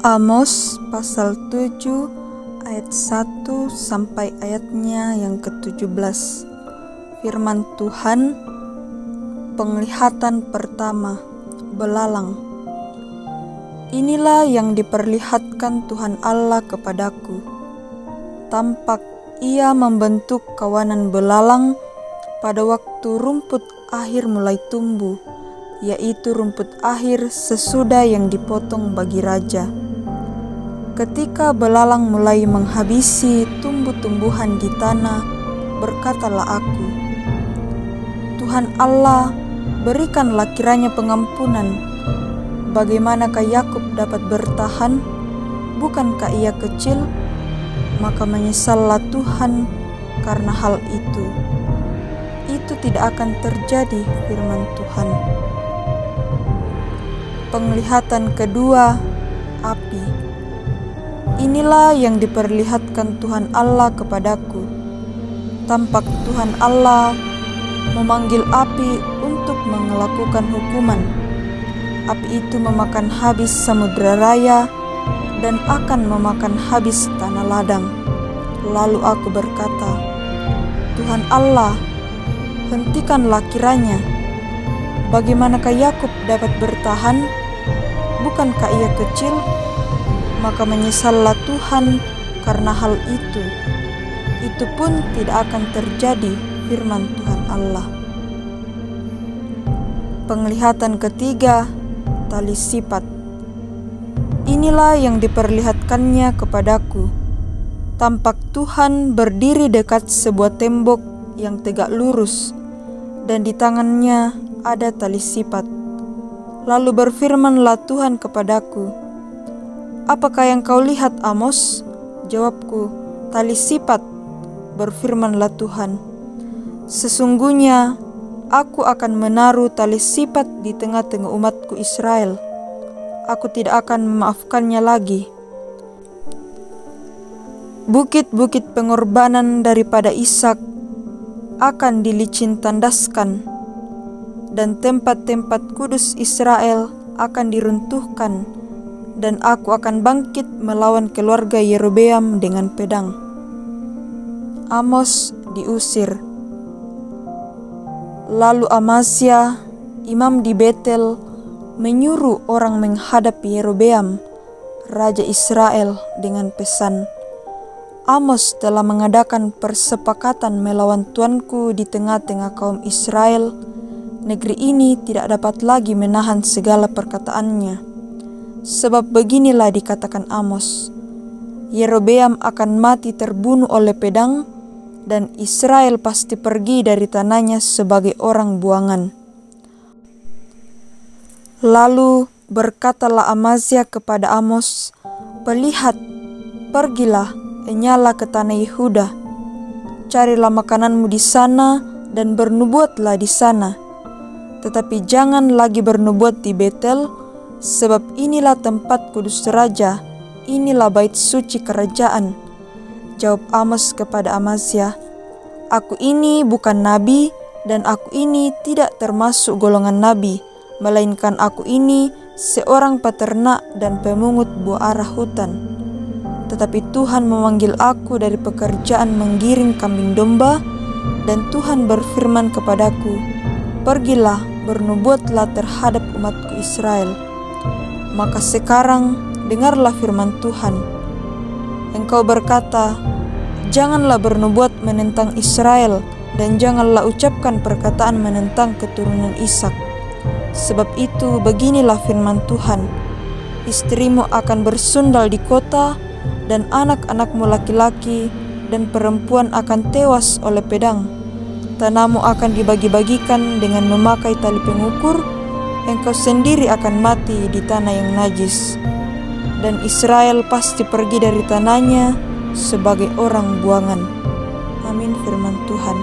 Amos pasal 7 ayat 1 sampai ayatnya yang ke-17. Firman Tuhan, penglihatan pertama, belalang. Inilah yang diperlihatkan Tuhan Allah kepadaku. Tampak Ia membentuk kawanan belalang pada waktu rumput akhir mulai tumbuh, yaitu rumput akhir sesudah yang dipotong bagi raja. Ketika belalang mulai menghabisi tumbuh-tumbuhan di tanah, berkatalah aku, Tuhan Allah, berikanlah kiranya pengampunan. Bagaimanakah Yakub dapat bertahan? Bukankah ia kecil? Maka menyesallah Tuhan karena hal itu. Itu tidak akan terjadi, firman Tuhan. Penglihatan kedua, api. Inilah yang diperlihatkan Tuhan Allah kepadaku. Tampak Tuhan Allah memanggil api untuk melakukan hukuman. Api itu memakan habis samudera raya dan akan memakan habis tanah ladang. Lalu aku berkata, Tuhan Allah, hentikanlah kiranya. Bagaimanakah Yakub dapat bertahan? Bukankah ia kecil? Maka menyesallah Tuhan karena hal itu. Itu pun tidak akan terjadi, firman Tuhan Allah. Penglihatan ketiga, tali sipat. Inilah yang diperlihatkannya kepadaku. Tampak Tuhan berdiri dekat sebuah tembok yang tegak lurus, dan di tangannya ada tali sipat. Lalu berfirmanlah Tuhan kepadaku, apakah yang kau lihat, Amos? Jawabku, tali sipat. Berfirmanlah Tuhan, sesungguhnya aku akan menaruh tali sipat di tengah-tengah umatku Israel. Aku tidak akan memaafkannya lagi. Bukit-bukit pengorbanan daripada Ishak akan dilicin tandaskan, dan tempat-tempat kudus Israel akan diruntuhkan, dan aku akan bangkit melawan keluarga Yerobeam dengan pedang. Amos diusir. Lalu Amasya, imam di Betel, menyuruh orang menghadap Yerobeam, raja Israel, dengan pesan, Amos telah mengadakan persepakatan melawan tuanku di tengah-tengah kaum Israel. Negeri ini tidak dapat lagi menahan segala perkataannya. Sebab beginilah dikatakan Amos, Yerobeam akan mati terbunuh oleh pedang, dan Israel pasti pergi dari tanahnya sebagai orang buangan. Lalu berkatalah Amazia kepada Amos, Pelihat, pergilah, enyalah ke tanah Yehuda, carilah makananmu di sana dan bernubuatlah di sana. Tetapi jangan lagi bernubuat di Betel, sebab inilah tempat kudus raja, inilah bait suci kerajaan. Jawab Amos kepada Amazia, aku ini bukan nabi, dan aku ini tidak termasuk golongan nabi, melainkan aku ini seorang peternak dan pemungut buah arah hutan. Tetapi Tuhan memanggil aku dari pekerjaan menggiring kambing domba, dan Tuhan berfirman kepadaku, pergilah, bernubuatlah terhadap umatku Israel. Maka sekarang dengarlah firman Tuhan. Engkau berkata, janganlah bernubuat menentang Israel, dan janganlah ucapkan perkataan menentang keturunan Ishak. Sebab itu beginilah firman Tuhan, istrimu akan bersundal di kota, dan anak-anakmu laki-laki dan perempuan akan tewas oleh pedang. Tanahmu akan dibagi-bagikan dengan memakai tali pengukur, engkau sendiri akan mati di tanah yang najis. Dan Israel pasti pergi dari tanahnya sebagai orang buangan. Amin, firman Tuhan.